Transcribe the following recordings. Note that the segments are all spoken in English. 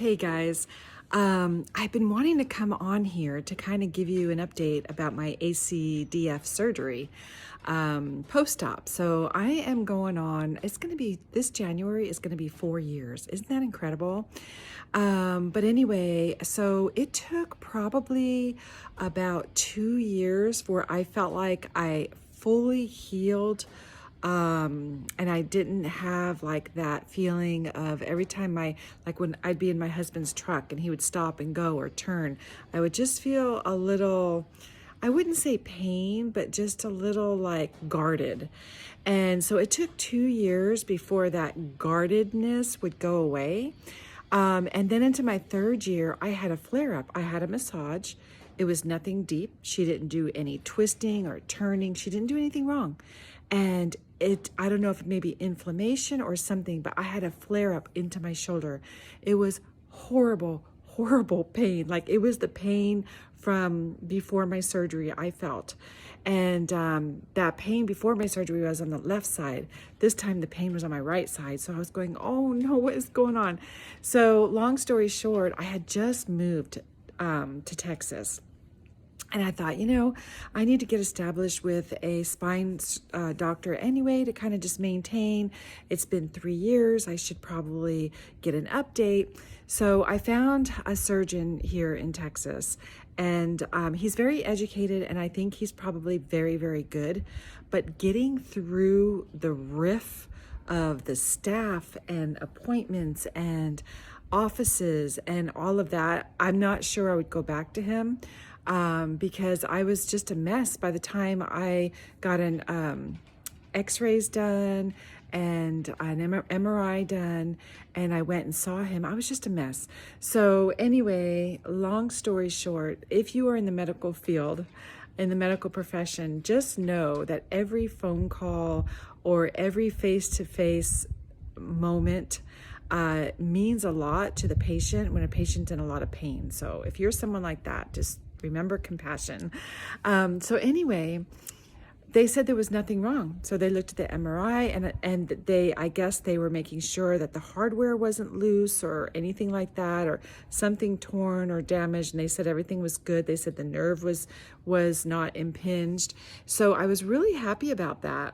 Hey guys, I've been wanting to come on here to kind of give you an update about my Acdf surgery post-op. So I am going on, it's going to be, this January is going to be 4 years. Isn't that incredible? But anyway, so it took probably about 2 years where I felt like I fully healed, and I didn't have like that feeling of every time like when I'd be in my husband's truck and he would stop and go or turn, I would just feel a little, I wouldn't say pain, but just a little like guarded. And so it took 2 years before that guardedness would go away. And then into my 3rd year, I had a flare up. I had a massage. It was nothing deep. She didn't do any twisting or turning. She didn't do anything wrong. And I don't know if it may be inflammation or something, but I had a flare up into my shoulder. It was horrible, horrible pain. Like it was the pain from before my surgery I felt. And that pain before my surgery was on the left side. This time the pain was on my right side. So I was going, oh no, what is going on? So long story short, I had just moved to Texas. And I thought, I need to get established with a spine doctor anyway to kind of just maintain. It's been 3 years. I should probably get an update. So I found a surgeon here in Texas, and he's very educated, and I think he's probably very, very good. But getting through the riff of the staff and appointments and offices and all of that, I'm not sure I would go back to him. Because I was just a mess by the time I got an x-rays done and an MRI done, and I went and saw him. I was just a mess. So anyway, long story short, if you are in the medical field, in the medical profession, just know that every phone call or every face-to-face moment means a lot to the patient when a patient's in a lot of pain. So if you're someone like that, just remember compassion. So anyway, they said there was nothing wrong. So they looked at the MRI and I guess they were making sure that the hardware wasn't loose or anything like that, or something torn or damaged. And they said everything was good. They said the nerve was not impinged. So I was really happy about that.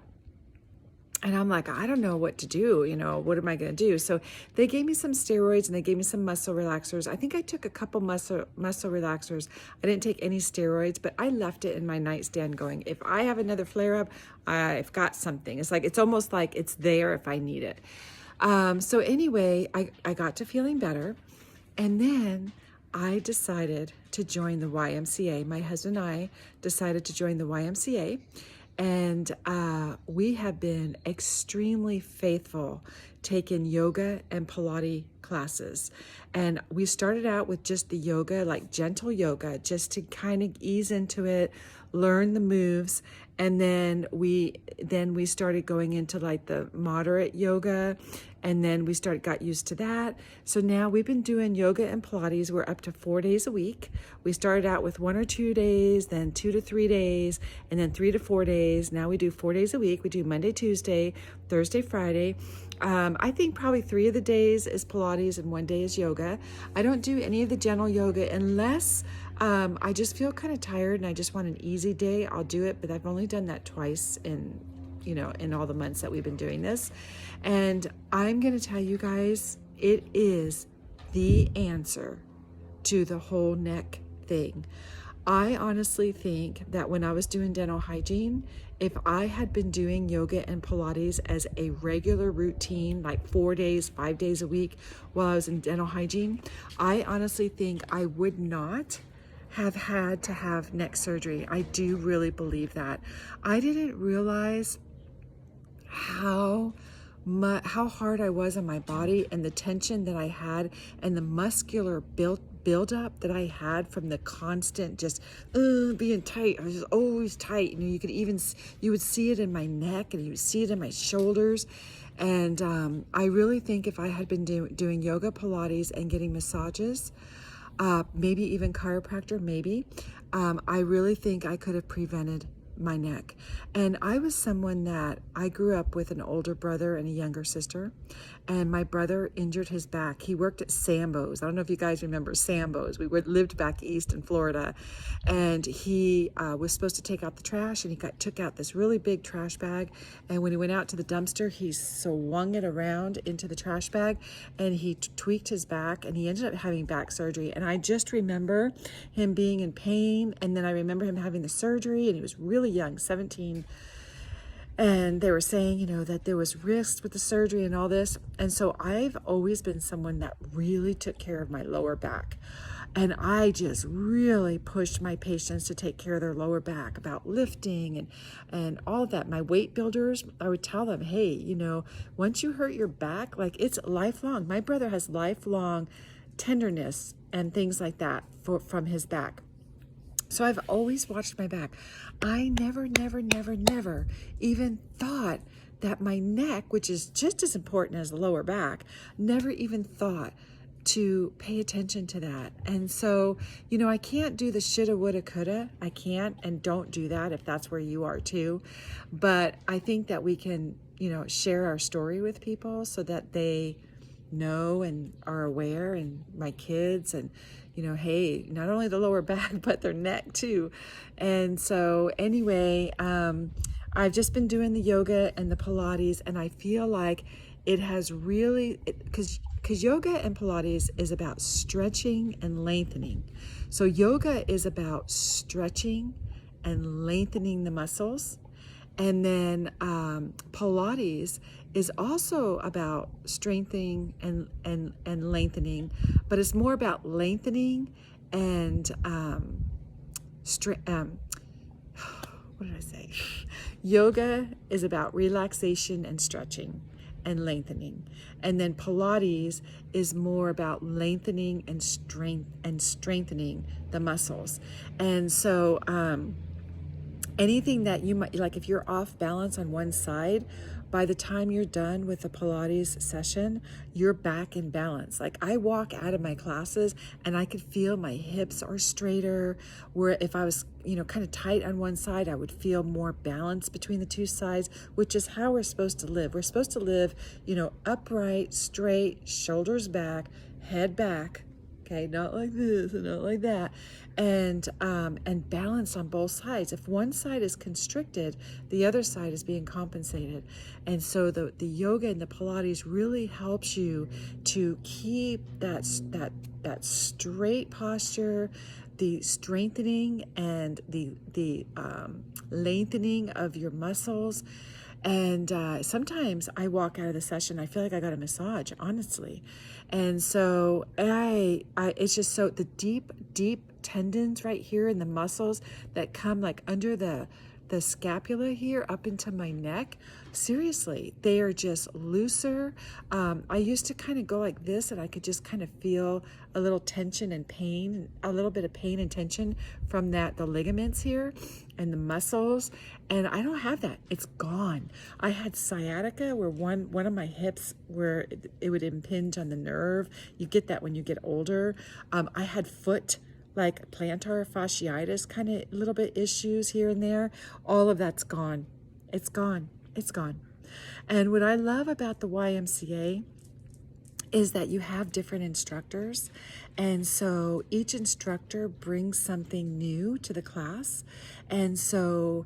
And I'm like, I don't know what to do, what am I going to do? So they gave me some steroids and they gave me some muscle relaxers. I think I took a couple muscle relaxers. I didn't take any steroids, but I left it in my nightstand going, if I have another flare up, I've got something. It's almost like it's there if I need it. So anyway, I got to feeling better. And then I decided to join the YMCA. My husband and I decided to join the YMCA. And we have been extremely faithful taking yoga and Pilates classes. And we started out with just the yoga, like gentle yoga, just to kind of ease into it, learn the moves. And then we started going into like the moderate yoga, and then we got used to that. So now we've been doing yoga and Pilates. We're up to 4 days a week. We started out with 1 or 2 days, then 2 to 3 days, and then 3 to 4 days. Now we do 4 days a week. We do Monday, Tuesday, Thursday, Friday. I think probably 3 of the days is Pilates and 1 day is yoga. I don't do any of the gentle yoga unless I just feel kind of tired and I just want an easy day. I'll do it, but I've only done that twice in all the months that we've been doing this. And I'm going to tell you guys, it is the answer to the whole neck thing. I honestly think that when I was doing dental hygiene, if I had been doing yoga and Pilates as a regular routine, like 4 days, 5 days a week while I was in dental hygiene, I honestly think I would not have had to have neck surgery. I do really believe that. I didn't realize how hard I was on my body, and the tension that I had, and the muscular buildup that I had from the constant just being tight. I was just always tight. You would see it in my neck, and you would see it in my shoulders. And I really think if I had been doing yoga, Pilates, and getting massages, maybe even chiropractor, I really think I could have prevented my neck. And I was someone that I grew up with an older brother and a younger sister. and my brother injured his back. He worked at Sambo's. I don't know if you guys remember Sambo's. We lived back east in Florida, and he was supposed to take out the trash, and he took out this really big trash bag, and when he went out to the dumpster, he swung it around into the trash bag, and he tweaked his back, and he ended up having back surgery. And I just remember him being in pain, and then I remember him having the surgery, and he was really young, 17. And they were saying, you know, that there was risks with the surgery and all this. And so I've always been someone that really took care of my lower back. And I just really pushed my patients to take care of their lower back, about lifting and all of that. My weight builders, I would tell them, hey, you know, once you hurt your back, like, it's lifelong. My brother has lifelong tenderness and things like that from his back. So I've always watched my back. I never even thought that my neck, which is just as important as the lower back, never even thought to pay attention to that. And so, you know, I can't do the shoulda, woulda, coulda. I can't, and don't do that if that's where you are too. But I think that we can, you know, share our story with people so that they know and are aware, and my kids, and, you know, hey, not only the lower back, but their neck too. And so anyway, I've just been doing the yoga and the Pilates, and I feel like it has really, because yoga and Pilates is about stretching and lengthening. So yoga is about stretching and lengthening the muscles. And then Pilates is also about strengthening and lengthening, but it's more about lengthening and what did I say? Yoga is about relaxation and stretching and lengthening. And then Pilates is more about lengthening and strengthening the muscles. And so anything that you might, like if you're off balance on one side, by the time you're done with the Pilates session, you're back in balance. Like, I walk out of my classes and I could feel my hips are straighter, where if I was, you know, kind of tight on one side, I would feel more balance between the two sides, which is how we're supposed to live. We're supposed to live, you know, upright, straight, shoulders back, head back. Okay, not like this and not like that, and balance on both sides. If one side is constricted, the other side is being compensated. And so the yoga and the Pilates really helps you to keep that straight posture, the strengthening and the lengthening of your muscles. And sometimes I walk out of the session, I feel like I got a massage, honestly. And so it's just so, the deep tendons right here in the muscles that come like under the scapula here up into my neck, seriously, they are just looser. I used to kind of go like this, and I could just kind of feel a little tension and pain, a little bit of pain and tension from the ligaments here and the muscles, and I don't have that. It's gone. I had sciatica where one of my hips, where it would impinge on the nerve. You get that when you get older. I had foot, like plantar fasciitis, kind of little bit issues here and there. All of that's gone. It's gone. It's gone. And what I love about the YMCA is that you have different instructors. And so each instructor brings something new to the class. And so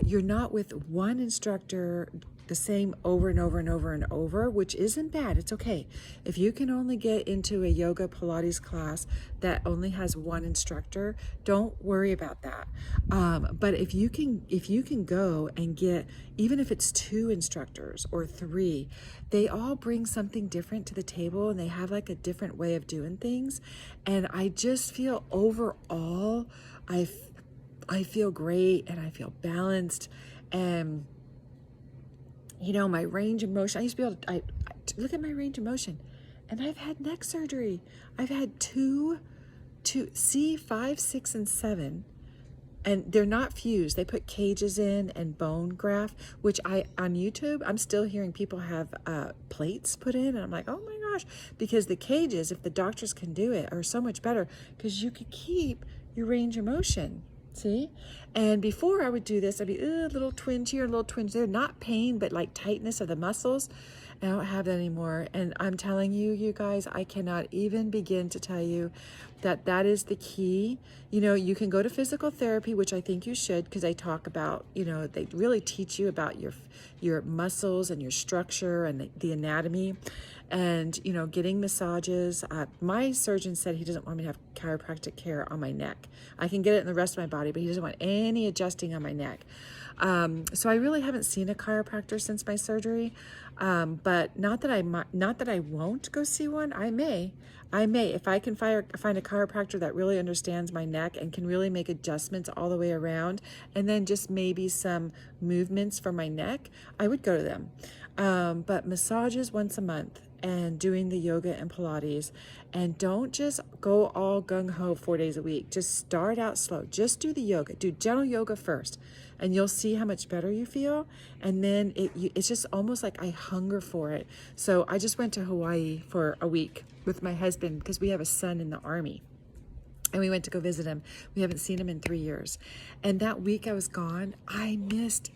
you're not with one instructor the same over and over and over and over, which isn't bad. It's okay. If you can only get into a yoga Pilates class that only has one instructor, don't worry about that. But if you can go and get, even if it's 2 instructors or 3, they all bring something different to the table, and they have like a different way of doing things. And I just feel overall, I feel great, and I feel balanced, and you know, my range of motion, I used to be able to, I look at my range of motion, and I've had neck surgery. I've had two C5, 6, and 7, and they're not fused. They put cages in and bone graft, which on YouTube, I'm still hearing people have plates put in, and I'm like, oh my gosh, because the cages, if the doctors can do it, are so much better, because you could keep your range of motion. See? And before I would do this, I'd be a little twinge here, a little twinge there, not pain, but like tightness of the muscles. I don't have that anymore. And I'm telling you, you guys, I cannot even begin to tell you that that is the key. You know, you can go to physical therapy, which I think you should, because they talk about, you know, they really teach you about your muscles and your structure and the anatomy, and, you know, getting massages. My surgeon said he doesn't want me to have chiropractic care on my neck. I can get it in the rest of my body, but he doesn't want any adjusting on my neck. So I really haven't seen a chiropractor since my surgery. But not that I won't go see one. I may, if I can find a chiropractor that really understands my neck and can really make adjustments all the way around, and then just maybe some movements for my neck, I would go to them. But massages once a month, and doing the yoga and Pilates, and don't just go all gung-ho 4 days a week. Just start out slow. Just do the yoga. Do gentle yoga first, and you'll see how much better you feel. And then it's just almost like I hunger for it. So I just went to Hawaii for a week with my husband because we have a son in the Army. And we went to go visit him. We haven't seen him in 3 years. And that week I was gone, I missed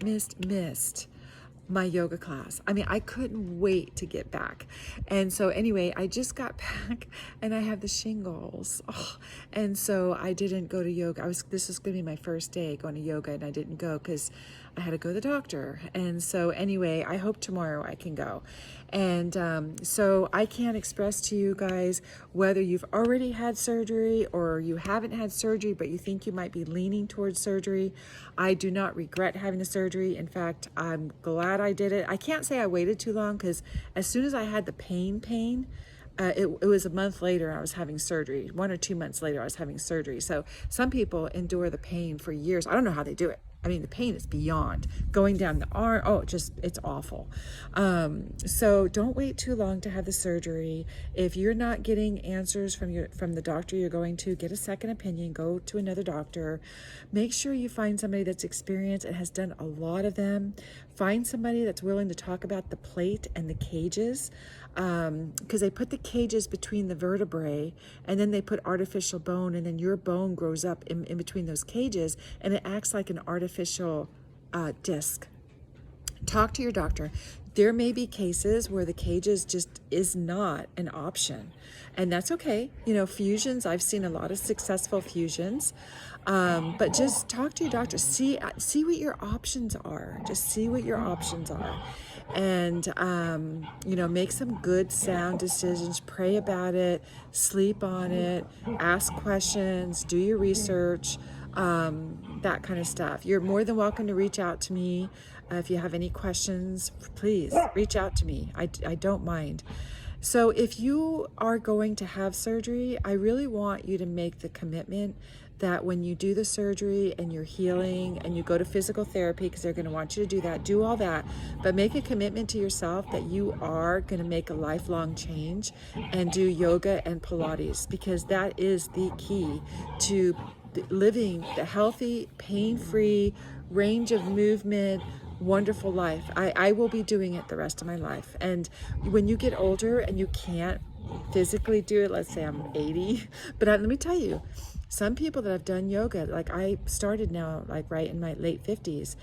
my yoga class. I mean, I couldn't wait to get back. And so anyway, I just got back and I have the shingles. Oh, and so I didn't go to yoga. This was going to be my first day going to yoga, and I didn't go because I had to go to the doctor. And so anyway, I hope tomorrow I can go. And so I can't express to you guys whether you've already had surgery or you haven't had surgery, but you think you might be leaning towards surgery. I do not regret having the surgery. In fact, I'm glad I did it. I can't say I waited too long, because as soon as I had the pain, it was a month later I was having surgery. 1 or 2 months later I was having surgery. So some people endure the pain for years. I don't know how they do it. I mean, the pain is beyond going down the arm. Oh, it's awful. So don't wait too long to have the surgery. If you're not getting answers from the doctor you're going to, get a second opinion. Go to another doctor. Make sure you find somebody that's experienced and has done a lot of them. Find somebody that's willing to talk about the plate and the cages, because they put the cages between the vertebrae, and then they put artificial bone, and then your bone grows up in between those cages, and it acts like an artificial disc. Talk to your doctor. There may be cases where the cages just is not an option, and that's okay. You know, fusions, I've seen a lot of successful fusions, but just talk to your doctor. See what your options are. Just see what your options are. And, you know, make some good sound decisions, pray about it, sleep on it, ask questions, do your research, that kind of stuff. You're more than welcome to reach out to me. If you have any questions, please reach out to me. I don't mind. So if you are going to have surgery, I really want you to make the commitment that when you do the surgery and you're healing and you go to physical therapy, because they're going to want you to do that, do all that, but make a commitment to yourself that you are going to make a lifelong change and do yoga and Pilates, because that is the key to living the healthy, pain-free, range of movement, wonderful life. I will be doing it the rest of my life. And when you get older and you can't physically do it, let's say I'm 80, but let me tell you, some people that have done yoga, like I started now, like right in my late 50s,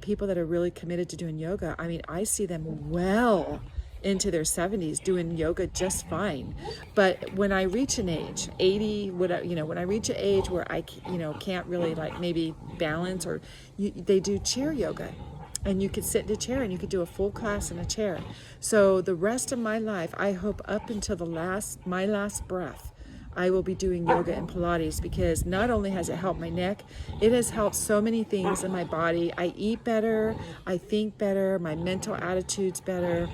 people that are really committed to doing yoga, I mean, I see them well into their 70s doing yoga just fine. But when I reach an age, 80, when I reach an age where I, can't really like maybe balance, or they do chair yoga. And you could sit in a chair and you could do a full class in a chair. So the rest of my life, I hope up until my last breath, I will be doing yoga and Pilates, because not only has it helped my neck, it has helped so many things in my body. I eat better, I think better, my mental attitude's better,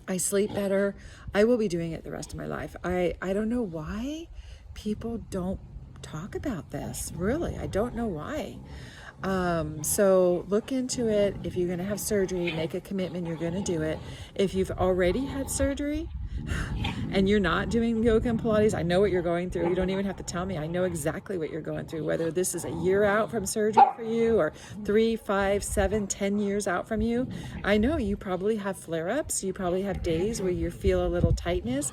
I sleep better. I will be doing it the rest of my life. I don't know why people don't talk about this. Really, I don't know why. So look into it. If you're going to have surgery, make a commitment you're going to do it. If you've already had surgery and you're not doing yoga and Pilates, I know what you're going through. You don't even have to tell me. I know exactly what you're going through, whether this is a year out from surgery for you or 3, 5, 7, 10 years out from you. I know you probably have flare-ups. You probably have days where you feel a little tightness.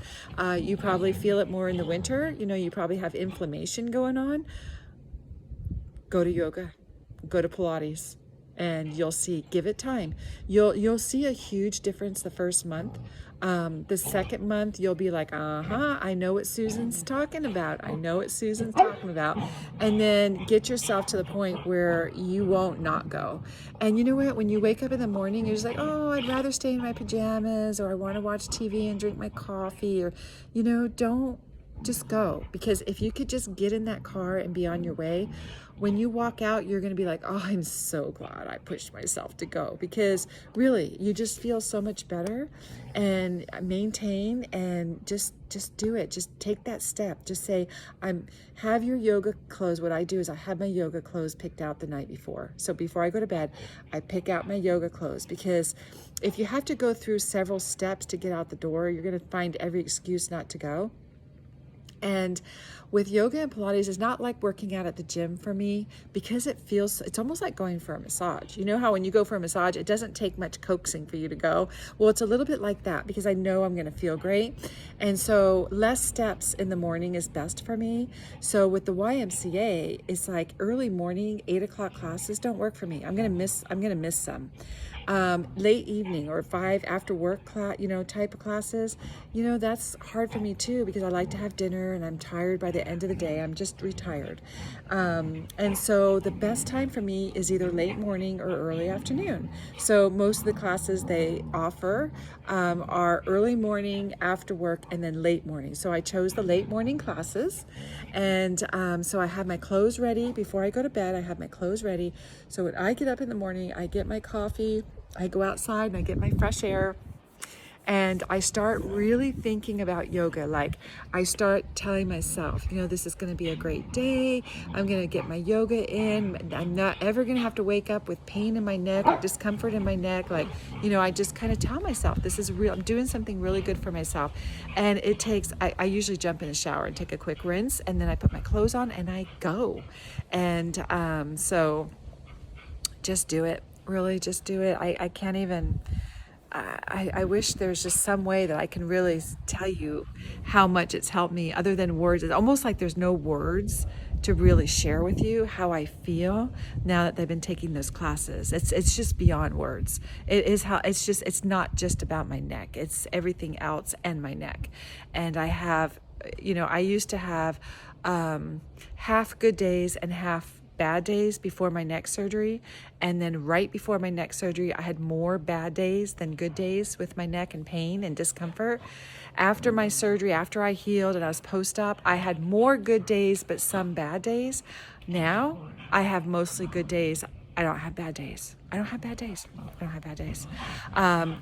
You probably feel it more in the winter. You probably have inflammation going on. Go to yoga. Go to Pilates. and you'll see. Give it time. You'll see a huge difference the first month. The second month you'll be like, I know what Susan's talking about. I know what Susan's talking about. And then get yourself to the point where you won't not go. And you know what? When you wake up in the morning, you're just like, oh, I'd rather stay in my pajamas, or I want to watch TV and drink my coffee, or, don't. Just go. Because if you could just get in that car and be on your way, when you walk out, you're going to be like, oh, I'm so glad I pushed myself to go. Because really, you just feel so much better. And maintain, and just do it. Just take that step. Just say, have your yoga clothes. What I do is I have my yoga clothes picked out the night before. So before I go to bed, I pick out my yoga clothes, because if you have to go through several steps to get out the door, you're going to find every excuse not to go. And with yoga and Pilates, it's not like working out at the gym for me, because it's almost like going for a massage. You know how when you go for a massage, it doesn't take much coaxing for you to go? Well, it's a little bit like that, because I know I'm going to feel great. And so less steps in the morning is best for me. So with the YMCA, it's like early morning, 8 o'clock classes don't work for me. I'm going to miss some. Late evening or 5 after work class, type of classes, that's hard for me too, because I like to have dinner and I'm tired by the end of the day. I'm just retired. And so the best time for me is either late morning or early afternoon. So most of the classes they offer are early morning, after work, and then late morning. So I chose the late morning classes. And so I have my clothes ready before I go to bed. I have my clothes ready. So when I get up in the morning, I get my coffee, I go outside and I get my fresh air, and I start really thinking about yoga. Like, I start telling myself, this is going to be a great day. I'm going to get my yoga in. I'm not ever going to have to wake up with pain in my neck or discomfort in my neck. Like, I just kind of tell myself, this is real. I'm doing something really good for myself. And it takes, I usually jump in the shower and take a quick rinse, and then I put my clothes on and I go. And so just do it. Really, just do it. I can't even... I wish there's just some way that I can really tell you how much it's helped me, other than words. It's almost like there's no words to really share with you how I feel now that they've been taking those classes. It's just beyond words. It's not just about my neck. It's everything else and my neck. And I have, I used to have half good days and half bad days before my neck surgery, and then right before my neck surgery I had more bad days than good days with my neck and pain and discomfort. After my surgery, after I healed and I was post-op, I had more good days but some bad days. Now I have mostly good days. I don't have bad days. And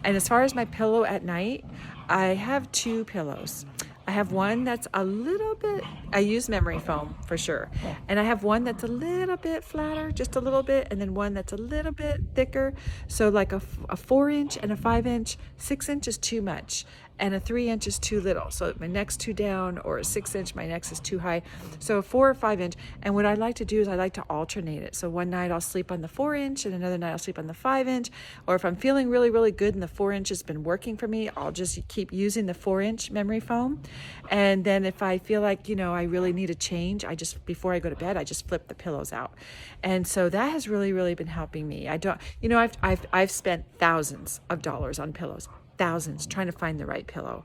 as far as my pillow at night, I have 2 pillows. I have one that's a little bit, I use memory foam for sure. And I have one that's a little bit flatter, just a little bit, and then one that's a little bit thicker. So like a 4-inch and a 5-inch, 6-inch is too much, and a 3-inch is too little. So my neck's too down, or a 6-inch, my neck is too high. So a 4 or 5-inch. And what I like to do is I like to alternate it. So one night I'll sleep on the 4-inch, and another night I'll sleep on the 5-inch. Or if I'm feeling really, really good and the 4-inch has been working for me, I'll just keep using the 4-inch memory foam. And then if I feel like, I really need a change, before I go to bed, I just flip the pillows out. And so that has really, really been helping me. I've spent thousands of dollars on pillows, thousands, trying to find the right pillow.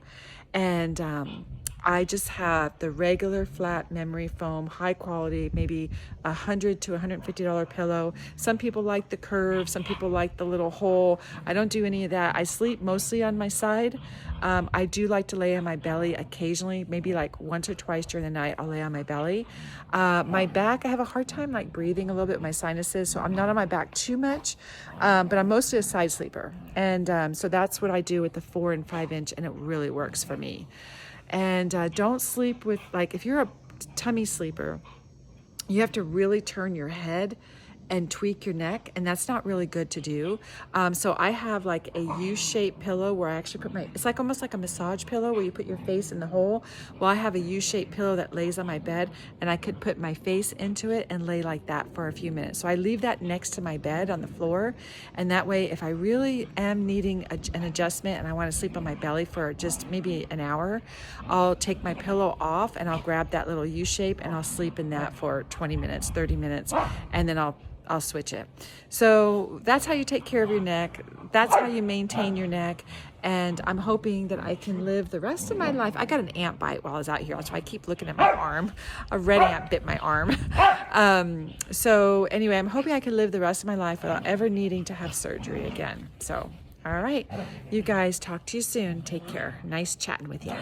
And I just have the regular flat memory foam, high quality, maybe $100 to $150 pillow. Some people like the curve, some people like the little hole. I don't do any of that. I sleep mostly on my side. I do like to lay on my belly occasionally, maybe like once or twice during the night, I'll lay on my belly. My back, I have a hard time like breathing a little bit with my sinuses, so I'm not on my back too much, but I'm mostly a side sleeper. And so that's what I do with the 4 and 5-inch, and it really works for me. And don't sleep with, like, if you're a tummy sleeper, you have to really turn your head and tweak your neck, and that's not really good to do. So I have like a U-shaped pillow where I actually put it's like almost like a massage pillow where you put your face in the hole. Well, I have a U-shaped pillow that lays on my bed, and I could put my face into it and lay like that for a few minutes. So I leave that next to my bed on the floor, and that way if I really am needing an adjustment and I want to sleep on my belly for just maybe an hour, I'll take my pillow off and I'll grab that little U-shape and I'll sleep in that for 20 minutes, 30 minutes, and then I'll I'll switch it. So that's how you take care of your neck. That's how you maintain your neck. And I'm hoping that I can live the rest of my life. I got an ant bite while I was out here. That's why I keep looking at my arm. A red ant bit my arm. So anyway, I'm hoping I can live the rest of my life without ever needing to have surgery again. So, all right. You guys, talk to you soon. Take care. Nice chatting with you.